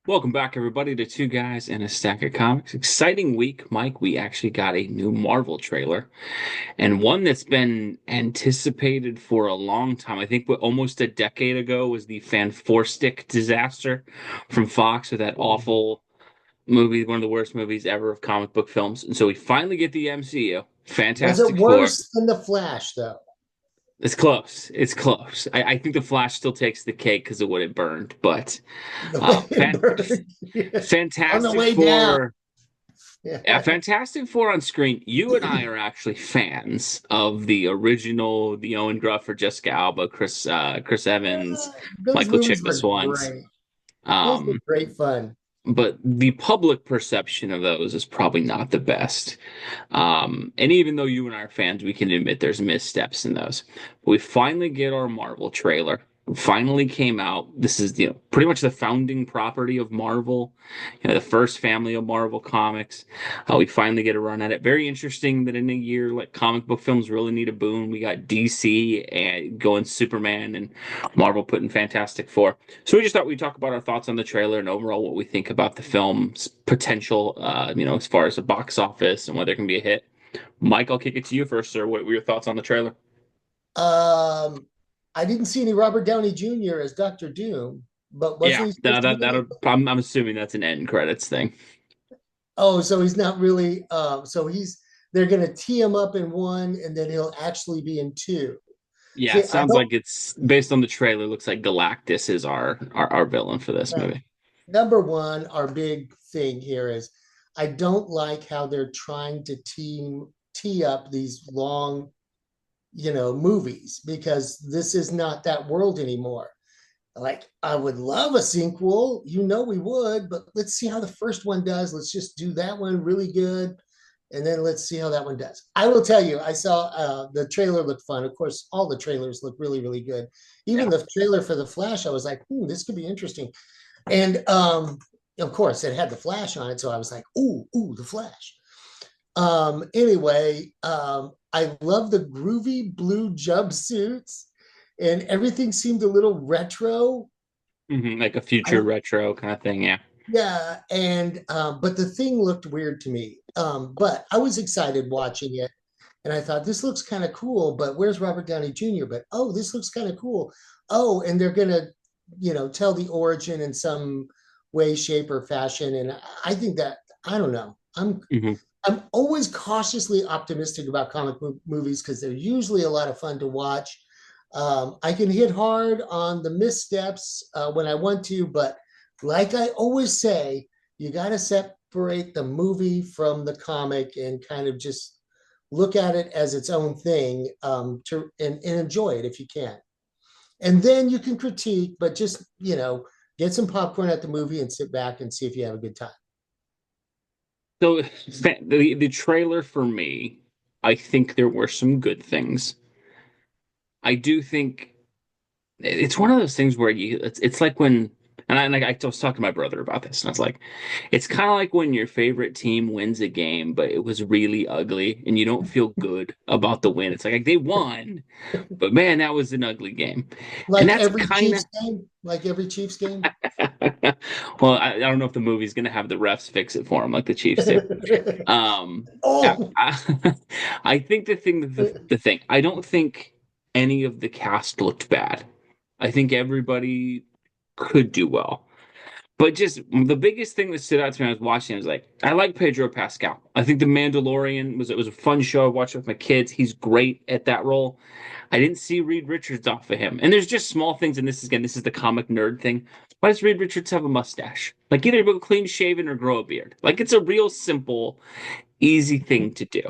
Welcome back, everybody, to Two Guys and a Stack of Comics. Exciting week, Mike. We actually got a new Marvel trailer and one that's been anticipated for a long time. I think almost a decade ago was the Fantastic disaster from Fox with that awful movie, one of the worst movies ever of comic book films. And so we finally get the MCU, Was it Fantastic Four. worse than the Flash, though? It's close. It's close. I think the Flash still takes the cake because of what it burned, but The way it fan burned on the Fantastic way down. Four. Yeah, Yeah. Fantastic Four on screen. You and I are actually fans of the original, the Owen Gruffer, Jessica Alba, Chris Evans, Those Michael movies Chiklis were ones. great. Those were Um, great fun. but the public perception of those is probably not the best. And even though you and I are fans, we can admit there's missteps in those. We finally get our Marvel trailer. Finally came out. This is, pretty much the founding property of Marvel, the first family of Marvel comics. We finally get a run at it. Very interesting that in a year like comic book films really need a boom. We got DC and going Superman and Marvel putting Fantastic Four. So we just thought we'd talk about our thoughts on the trailer and overall what we think about the film's potential, as far as the box office and whether it can be a hit. Mike, I'll kick it to you first, sir. What were your thoughts on the trailer? Um, I didn't see any Robert Downey Jr. as Doctor Doom, but Yeah, wasn't he supposed to be in it? I'm assuming that's an end credits thing. Oh, so he's not really. So they're going to tee him up in one, and then he'll actually be in two. Yeah, See, it I sounds don't. like it's based on the trailer. Looks like Galactus is our villain for this movie. Number one, our big thing here is I don't like how they're trying to tee up these long, movies because this is not that world anymore. Like I would love a sequel, we would, but let's see how the first one does. Let's just do that one really good, and then let's see how that one does. I will tell you, I saw the trailer looked fun. Of course, all the trailers look really, really good. Even Yeah. the trailer for the Flash, I was like, this could be interesting. And of course, it had the Flash on it, so I was like, ooh, the Flash. Anyway, I love the groovy blue jumpsuits, and everything seemed a little retro. Like a I future don't, retro kind of thing. Yeah. yeah, and but the thing looked weird to me. But I was excited watching it, and I thought this looks kind of cool. But where's Robert Downey Jr.? But oh, this looks kind of cool. Oh, and they're gonna, tell the origin in some way, shape, or fashion. And I think that I don't know. hmm I'm always cautiously optimistic about movies because they're usually a lot of fun to watch. I can hit hard on the missteps when I want to, but like I always say, you got to separate the movie from the comic and kind of just look at it as its own thing and enjoy it if you can. And then you can critique, but just, get some popcorn at the movie and sit back and see if you have a good time. So the trailer for me, I think there were some good things. I do think it's one of those things where it's like when I was talking to my brother about this, and I was like, it's kind of like when your favorite team wins a game, but it was really ugly, and you don't feel good about the win. It's like they won, but man, that was an ugly game, and Like that's every kind of Chiefs game, like every Chiefs game. well, I don't know if the movie's gonna have the refs fix it for them like the Chiefs do. Yeah, Oh, I think the thing I don't think any of the cast looked bad. I think everybody could do well. But just the biggest thing that stood out to me when I was watching it was like, I like Pedro Pascal. I think The Mandalorian was a fun show. I watched it with my kids. He's great at that role. I didn't see Reed Richards off of him. And there's just small things, and this is the comic nerd thing. Why does Reed Richards have a mustache? Like either go clean shaven or grow a beard. Like it's a real simple, easy thing to do.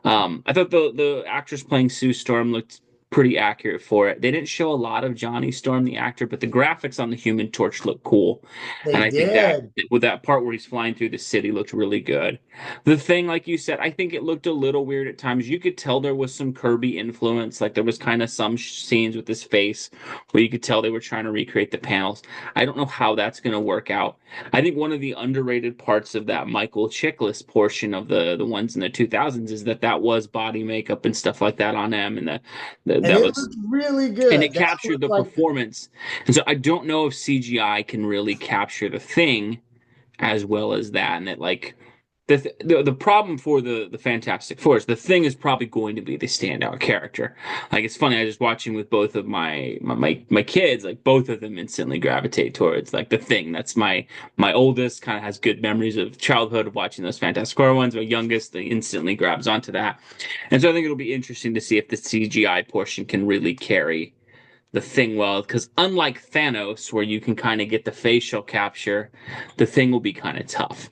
I thought the actress playing Sue Storm looked pretty accurate for it. They didn't show a lot of Johnny Storm, the actor, but the graphics on the Human Torch look cool, they and I think that did. with that part where he's flying through the city looked really good. The thing, like you said, I think it looked a little weird at times. You could tell there was some Kirby influence, like there was kind of some scenes with his face where you could tell they were trying to recreate the panels. I don't know how that's going to work out. I think one of the underrated parts of that Michael Chiklis portion of the ones in the 2000s is that was body makeup and stuff like that on him, and And that it was looked really and good. it That captured looked the like, performance. And so I don't know if CGI can really capture the thing as well as that, and that like the problem for the Fantastic Four is the thing is probably going to be the standout character. Like it's funny, I was watching with both of my kids, like both of them instantly gravitate towards like the thing. That's my oldest kind of has good memories of childhood of watching those Fantastic Four ones. My youngest instantly grabs onto that, and so I think it'll be interesting to see if the CGI portion can really carry the thing well, because unlike Thanos, where you can kind of get the facial capture, the thing will be kind of tough.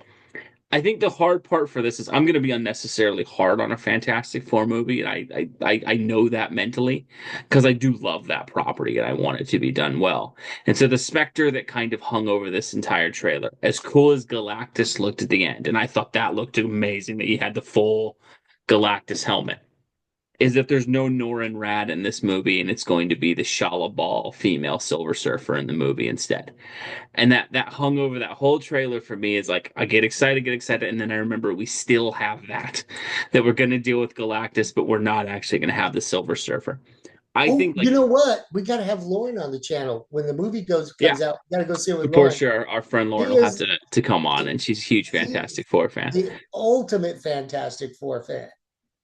I think the hard part for this is I'm going to be unnecessarily hard on a Fantastic Four movie, and I know that mentally because I do love that property and I want it to be done well. And so the specter that kind of hung over this entire trailer, as cool as Galactus looked at the end, and I thought that looked amazing that he had the full Galactus helmet, is that there's no Norrin Rad in this movie, and it's going to be the Shala Ball female Silver Surfer in the movie instead. And that hung over that whole trailer for me is like I get excited, and then I remember we still have that we're going to deal with Galactus, but we're not actually going to have the Silver Surfer. I oh, think you like know what? We got to have Lauren on the channel when the movie yeah, comes out. Got to go see it with for Lauren. sure our friend Lauren He will have is to come on, he, and she's a huge he Fantastic Four fan. the ultimate Fantastic Four fan.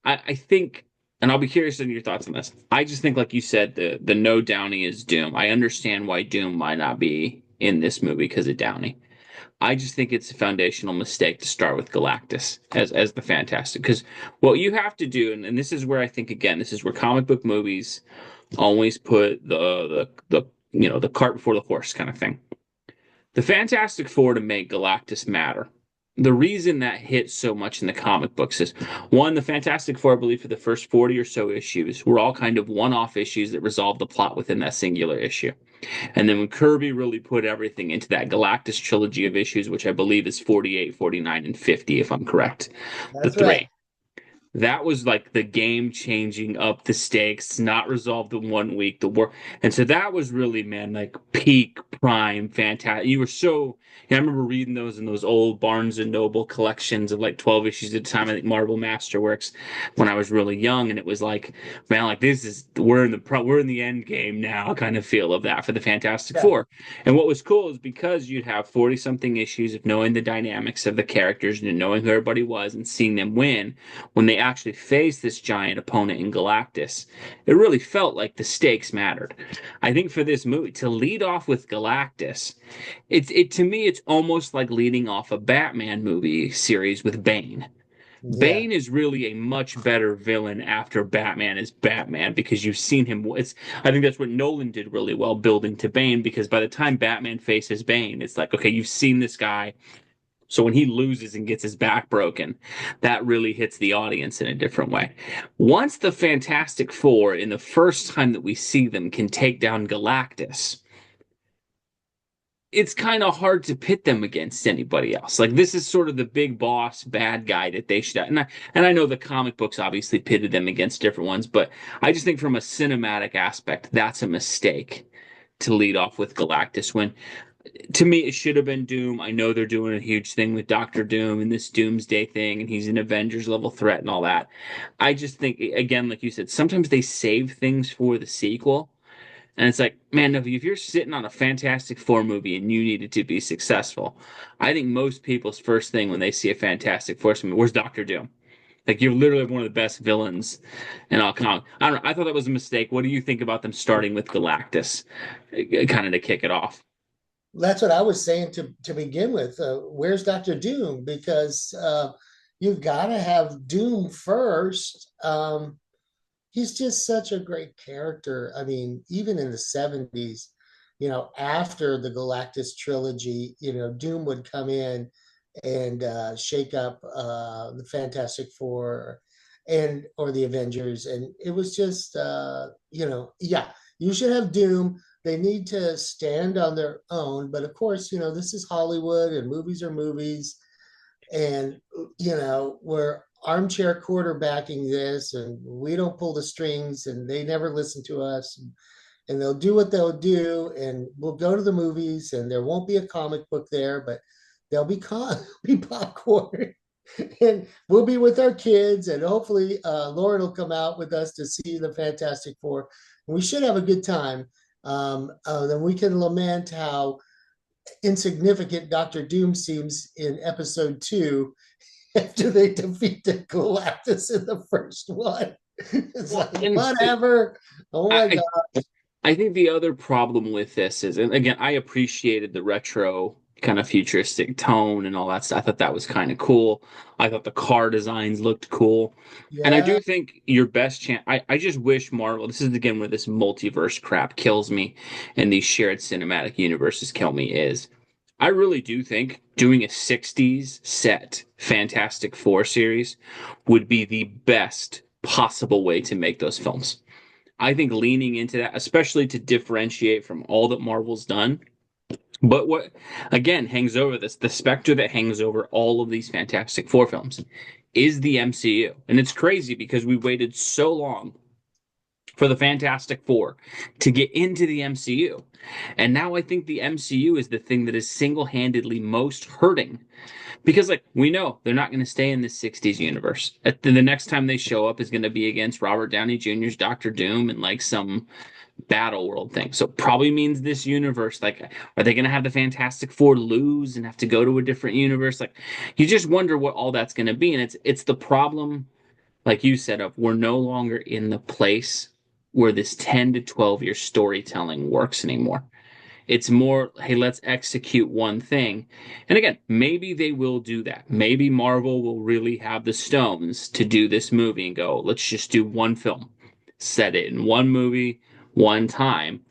I think, and I'll be curious in your thoughts on this. I just think, like you said, the no Downey is Doom. I understand why Doom might not be in this movie because of Downey. I just think it's a foundational mistake to start with Galactus as the Fantastic, because what you have to do, and this is where I think again, this is where comic book movies always put the the cart before the horse kind of thing. The Fantastic Four to make Galactus matter. The reason that hits so much in the comic books is one, the Fantastic Four, I believe, for the first 40 or so issues were all kind of one off issues that resolved the plot within that singular issue. And then when Kirby really put everything into that Galactus trilogy of issues, which I believe is 48, 49, and 50, if I'm correct, the That's right. three, that was like the game changing up the stakes, not resolved in 1 week, the war. And so that was really, man, like peak prime fantastic. You were so, I remember reading those in those old Barnes and Noble collections of like 12 issues at a time. I think Marvel Masterworks when I was really young. And it was like, man, like this is, we're in the end game now kind of feel of that for the Fantastic Yeah. Four. And what was cool is because you'd have 40 something issues of knowing the dynamics of the characters and knowing who everybody was and seeing them win when they actually faced this giant opponent in Galactus, it really felt like the stakes mattered. I think for this movie to lead off with Galactus, it to me it's almost like leading off a Batman movie series with Bane. Yeah. Bane is really a much better villain after Batman is Batman because you've seen him. I think that's what Nolan did really well, building to Bane. Because by the time Batman faces Bane, it's like, okay, you've seen this guy. So when he loses and gets his back broken, that really hits the audience in a different way. Once the Fantastic Four, in the first time that we see them, can take down Galactus, it's kind of hard to pit them against anybody else. Like this is sort of the big boss bad guy that they should have. And I know the comic books obviously pitted them against different ones, but I just think from a cinematic aspect, that's a mistake to lead off with Galactus when to me, it should have been Doom. I know they're doing a huge thing with Doctor Doom and this Doomsday thing, and he's an Avengers level threat and all that. I just think, again, like you said, sometimes they save things for the sequel. And it's like, man, no, if you're sitting on a Fantastic Four movie and you need it to be successful, I think most people's first thing when they see a Fantastic Four movie, where's Doctor Doom? Like you're literally one of the best villains in all comic. I don't know. I thought that was a mistake. What do you think about them starting with Galactus, kind of to kick it off? That's what I was saying to begin with. Where's Doctor Doom? Because you've got to have Doom first. He's just such a great character. I mean, even in the 70s, after the Galactus trilogy, Doom would come in and shake up the Fantastic Four and or the Avengers, and it was just yeah, you should have Doom. They need to stand on their own, but of course, this is Hollywood, and movies are movies, and we're armchair quarterbacking this, and we don't pull the strings, and they never listen to us, and they'll do what they'll do, and we'll go to the movies, and there won't be a comic book there, but there'll be be popcorn. and we'll be with our kids, and hopefully Lauren will come out with us to see the Fantastic Four. And we should have a good time. Then we can lament how insignificant Doctor Doom seems in episode 2 after they defeat the Galactus in the first one. It's Well, like, and whatever. Oh my I, God. I think the other problem with this is, and again, I appreciated the retro kind of futuristic tone and all that stuff. I thought that was kind of cool. I thought the car designs looked cool. And I Yeah. do think your best chance, I just wish Marvel, this is again where this multiverse crap kills me and these shared cinematic universes kill me, is I really do think doing a 60s set Fantastic Four series would be the best possible way to make those films. I think leaning into that, especially to differentiate from all that Marvel's done. But what, again, hangs over this, the specter that hangs over all of these Fantastic Four films is the MCU. And it's crazy because we waited so long for the Fantastic Four to get into the MCU. And now I think the MCU is the thing that is single handedly most hurting because, like, we know they're not going to stay in the 60s universe. The next time they show up is going to be against Robert Downey Jr.'s Doctor Doom and like some battle world thing. So probably means this universe. Like, are they going to have the Fantastic Four lose and have to go to a different universe? Like, you just wonder what all that's going to be. And it's the problem, like you said, of we're no longer in the place where this 10 to 12 year storytelling works anymore. It's more, hey, let's execute one thing. And again, maybe they will do that. Maybe Marvel will really have the stones to do this movie and go, let's just do one film, set it in one movie, one time.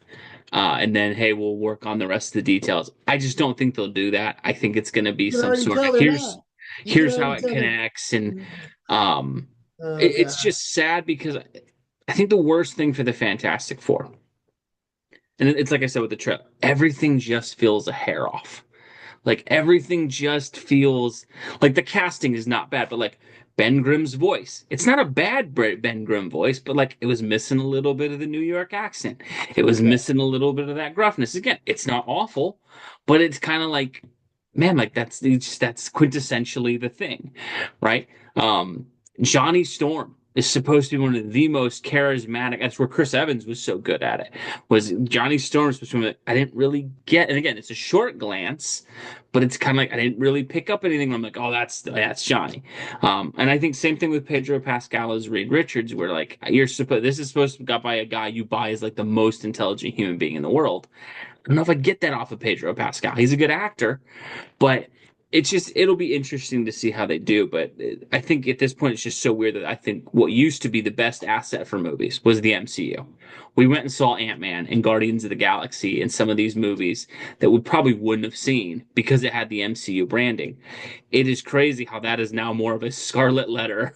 And then, hey, we'll work on the rest of the details. I just don't think they'll do that. I think it's going to be You can some already sort of tell they're not. You can here's how already it tell they're. connects, and um, Oh it's God. just sad because I think the worst thing for the Fantastic Four, and it's like I said with the trip, everything just feels a hair off. Like everything just feels like the casting is not bad, but like Ben Grimm's voice, it's not a bad Ben Grimm voice, but like it was missing a little bit of the New York accent. It was Yeah. missing a little bit of that gruffness. Again, it's not awful, but it's kind of like, man, like that's quintessentially the thing, right? Johnny Storm is supposed to be one of the most charismatic. That's where Chris Evans was so good at it. Was Johnny Storm supposed to be? I didn't really get, and again, it's a short glance, but it's kind of like I didn't really pick up anything. I'm like, oh, that's Johnny. And I think same thing with Pedro Pascal as Reed Richards, where like this is supposed to be got by a guy you buy as like the most intelligent human being in the world. I don't know if I get that off of Pedro Pascal. He's a good actor, but it'll be interesting to see how they do. But I think at this point it's just so weird that I think what used to be the best asset for movies was the MCU. We went and saw Ant-Man and Guardians of the Galaxy and some of these movies that we probably wouldn't have seen because it had the MCU branding. It is crazy how that is now more of a scarlet letter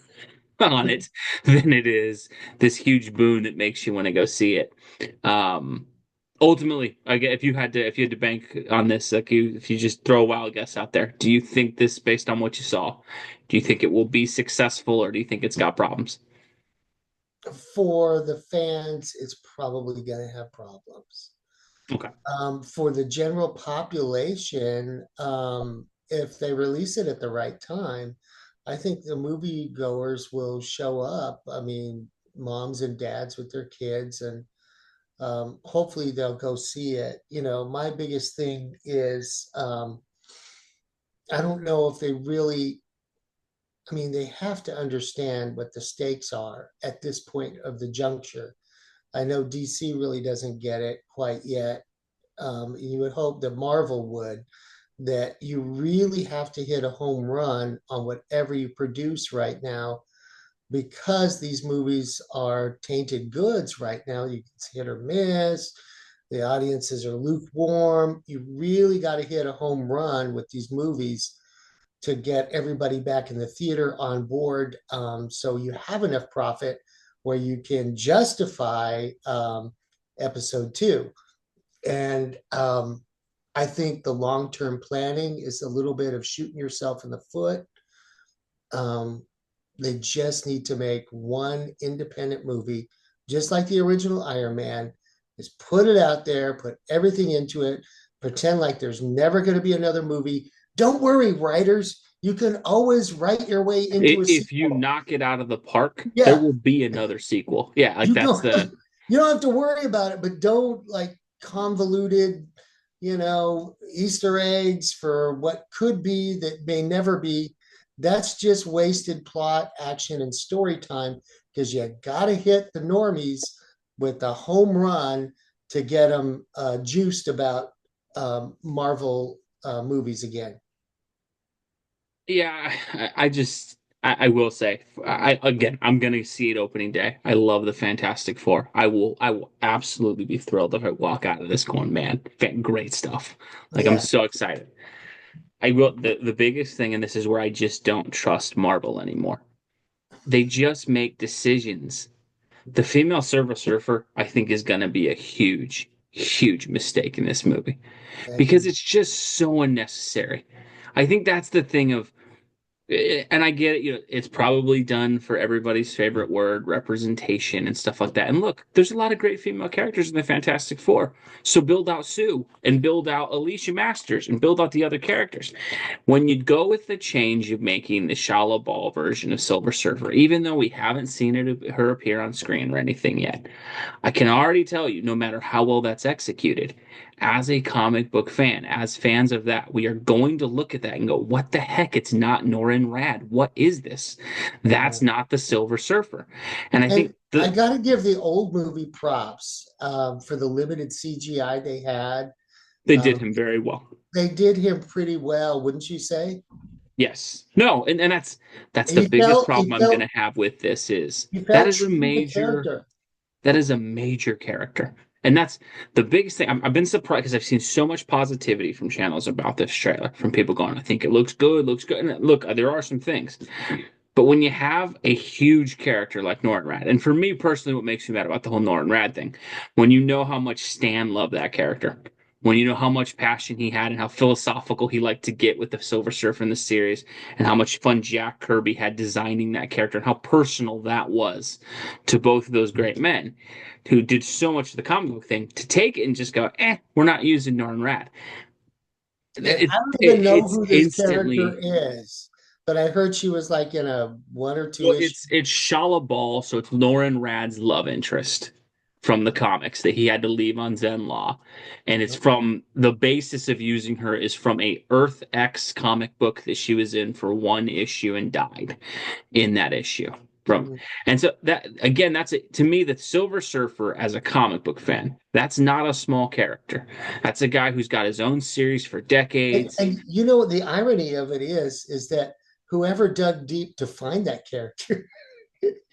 on it than it is this huge boon that makes you want to go see it. Um, Ultimately, if you had to bank on this, like if you just throw a wild guess out there, do you think this, based on what you saw, do you think it will be successful or do you think it's got problems? For the fans, it's probably going to have problems. Okay. For the general population, if they release it at the right time, I think the movie goers will show up. I mean, moms and dads with their kids, and hopefully they'll go see it. My biggest thing is I don't know if they really, I mean, they have to understand what the stakes are at this point of the juncture. I know DC really doesn't get it quite yet. You would hope that Marvel would, that you really have to hit a home run on whatever you produce right now because these movies are tainted goods right now. You can hit or miss. The audiences are lukewarm. You really got to hit a home run with these movies to get everybody back in the theater on board, so you have enough profit where you can justify episode 2. And I think the long term planning is a little bit of shooting yourself in the foot. Um, they just need to make one independent movie, just like the original Iron Man. Just put it out there, put everything into it, pretend like there's never going to be another movie. Don't worry, writers. you can always write your way into a If you sequel. knock it out of the park, there Yeah, will be another sequel. Yeah, like you that's don't the you don't have to worry about it, but don't like convoluted, Easter eggs for what could be that may never be. That's just wasted plot, action, and story time because you got to hit the normies with a home run to get them juiced about Marvel movies again. yeah. I just I will say I'm gonna see it opening day. I love the Fantastic Four. I will absolutely be thrilled if I walk out of this going, man, great stuff. Like I'm Yeah. so excited. I will the biggest thing, and this is where I just don't trust Marvel anymore. They just make decisions. The female Silver Surfer, I think, is gonna be a huge, huge mistake in this movie because Agreed. it's just so unnecessary. I think that's the thing of and I get it, it's probably done for everybody's favorite word, representation and stuff like that. And look, there's a lot of great female characters in the Fantastic Four. So build out Sue and build out Alicia Masters and build out the other characters. When you go with the change of making the Shala Ball version of Silver Surfer, even though we haven't seen her appear on screen or anything yet, I can already tell you, no matter how well that's executed, as a comic book fan, as fans of that, we are going to look at that and go, what the heck? It's not Norrin Rad. What is this? Yeah. That's not the Silver Surfer. And I And think I got to give the old movie props for the limited CGI they had. they did Um, him very well. they did him pretty well, wouldn't you say? Yes. No, and that's the He biggest felt he problem I'm gonna felt have with this is he that felt is a true to the major character. that is a major character. And that's the biggest thing. I've been surprised because I've seen so much positivity from channels about this trailer, from people going, I think it looks good. And look, there are some things. But when you have a huge character like Norrin Rad, and for me personally, what makes me mad about the whole Norrin Rad thing, when you know how much Stan loved that character, when you know how much passion he had and how philosophical he liked to get with the Silver Surfer in the series, and how much fun Jack Kirby had designing that character, and how personal that was to both of those great men who did so much of the comic book thing, to take it and just go, we're not using Norrin Rad. And I don't even know It's who this character instantly. is, but I heard she was like in a one or two Well, issue. it's Shala Ball, so it's Lauren Rad's love interest from the comics that he had to leave on Zenlaw, and it's from the basis of using her is from a Earth X comic book that she was in for one issue and died in that issue. From and so that again, that's it to me. The Silver Surfer as a comic book fan, that's not a small character. That's a guy who's got his own series for And, decades. and the irony of it is that whoever dug deep to find that character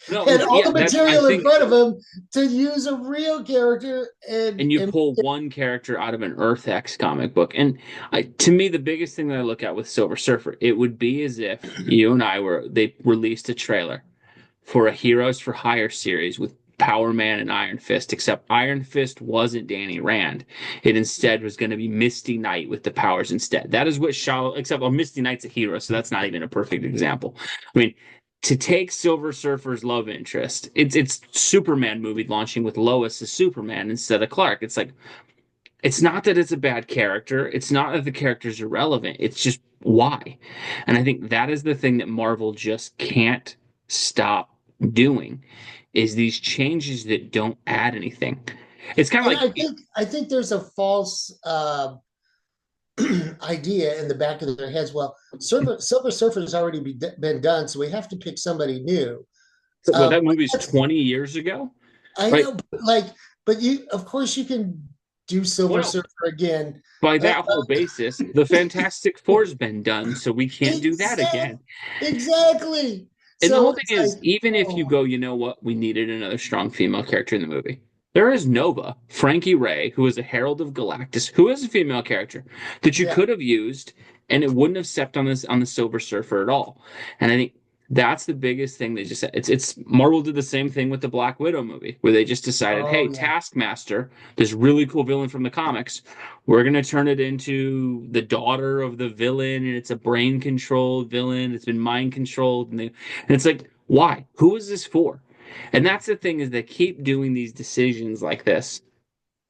No, had all yeah, the that's I material in think. front of him to use a real character And you pull one character out of an Earth X comic book. And to me, the biggest thing that I look at with Silver Surfer, it would be as if you and I they released a trailer for a Heroes for Hire series with Power Man and Iron Fist, except Iron Fist wasn't Danny Rand. It instead was going to be Misty Knight with the powers instead. That is what except well, Misty Knight's a hero, so that's not even a perfect example. I mean, to take Silver Surfer's love interest, it's Superman movie launching with Lois as Superman instead of Clark. It's like it's not that it's a bad character. It's not that the character's irrelevant. It's just why. And I think that is the thing that Marvel just can't stop doing is these changes that don't add anything. It's kind of and like I think there's a false idea in the back of their heads. Well, Silver Surfer has already been done, so we have to pick somebody new. well, that But movie's 20 years ago, I right? know, but you, of course, you can do Silver Well, Surfer again. by Uh, that whole basis, the Fantastic Four's been done, so we can't do that exactly, again. exactly. And the So whole thing it's is, like, even if you oh, go, you know what, we needed another strong female character in the movie. There is Nova, Frankie Ray, who is a Herald of Galactus, who is a female character that you yeah. could have used, and it wouldn't have stepped on this on the Silver Surfer at all. And I think that's the biggest thing they just it's Marvel did the same thing with the Black Widow movie, where they just decided, Oh hey, yeah. Taskmaster, this really cool villain from the comics, we're gonna turn it into the daughter of the villain, and it's a brain controlled villain. It's been mind controlled, and it's like, why? Who is this for? And that's the thing is they keep doing these decisions like this.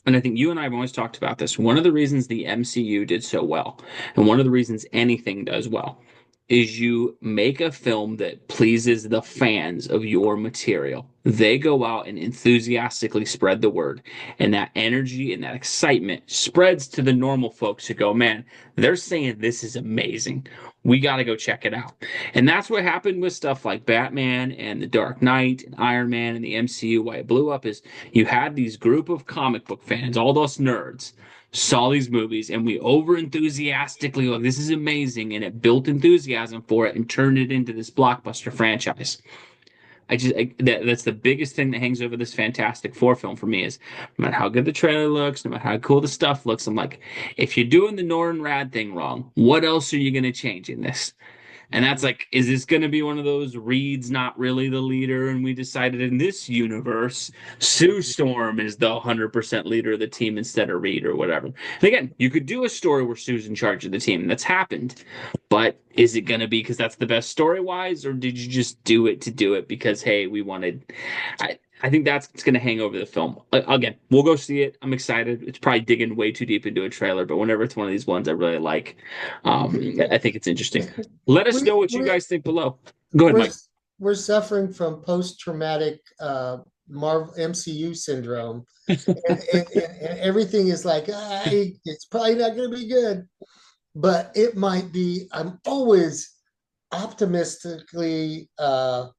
And I think you and I have always talked about this. One of the reasons the MCU did so well, and one of the reasons anything does well, is you make a film that pleases the fans of your material. They go out and enthusiastically spread the word, and that energy and that excitement spreads to the normal folks who go, man, they're saying this is amazing. We got to go check it out. And that's what happened with stuff like Batman and The Dark Knight and Iron Man and the MCU. Why it blew up is you had these group of comic book fans, all those nerds, saw these movies and we over enthusiastically like this is amazing, and it built enthusiasm for it and turned it into this blockbuster franchise. That's the biggest thing that hangs over this Fantastic Four film for me is no matter how good the trailer looks, no matter how cool the stuff looks, I'm like, if you're doing the Norrin Rad thing wrong, what else are you going to change in this? And that's like, is this going to be one of those Reed's not really the leader? And we decided in this universe, Sue Storm is the 100% leader of the team instead of Reed or whatever. And again, you could do a story where Sue's in charge of the team. That's happened. But is it going to be because that's the best story wise? Or did you just do it to do it because, hey, we wanted. I think that's going to hang over the film. Again, we'll go see it. I'm excited. It's probably digging way too deep into a trailer, but whenever it's one of these ones I really like, I think it's interesting. Let us know what you guys think below. Go ahead, we're, Mike. we're suffering from post-traumatic Marvel MCU syndrome, and everything is like, it's probably not going to be good, but it might be. I'm always optimistically, I'm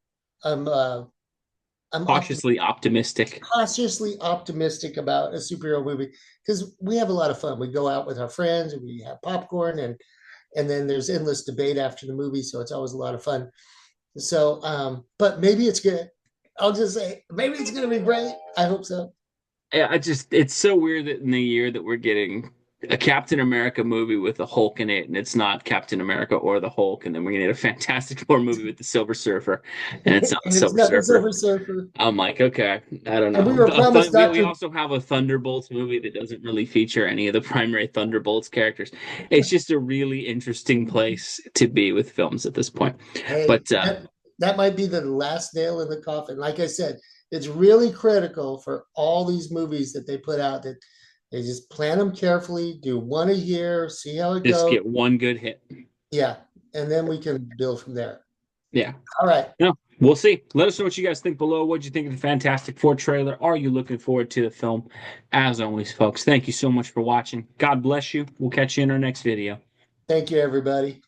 Cautiously optimistic. cautiously optimistic about a superhero movie because we have a lot of fun. We go out with our friends and we have popcorn, and then there's endless debate after the movie, so it's always a lot of fun. So, but maybe it's good. I'll just say maybe it's going to be great. I hope so. Yeah, it's so weird that in the year that we're getting a Captain America movie with the Hulk in it, and it's not Captain America or the Hulk, and then we're gonna get a Fantastic Four movie with the Silver Surfer, and it's not the And it's Silver not the Surfer. Silver Surfer. I'm like, okay, I don't And we know. were promised We Doctor. also have a Thunderbolts movie that doesn't really feature any of the primary Thunderbolts characters. It's just a really interesting place to be with films at this point. Hey, But that might be the last nail in the coffin. Like I said, it's really critical for all these movies that they put out that they just plan them carefully, do one a year, see how it just goes. get one good hit. Yeah, and then we can build from there. Yeah. All right. No, we'll see. Let us know what you guys think below. What do you think of the Fantastic Four trailer? Are you looking forward to the film? As always, folks, thank you so much for watching. God bless you. We'll catch you in our next video. Thank you, everybody.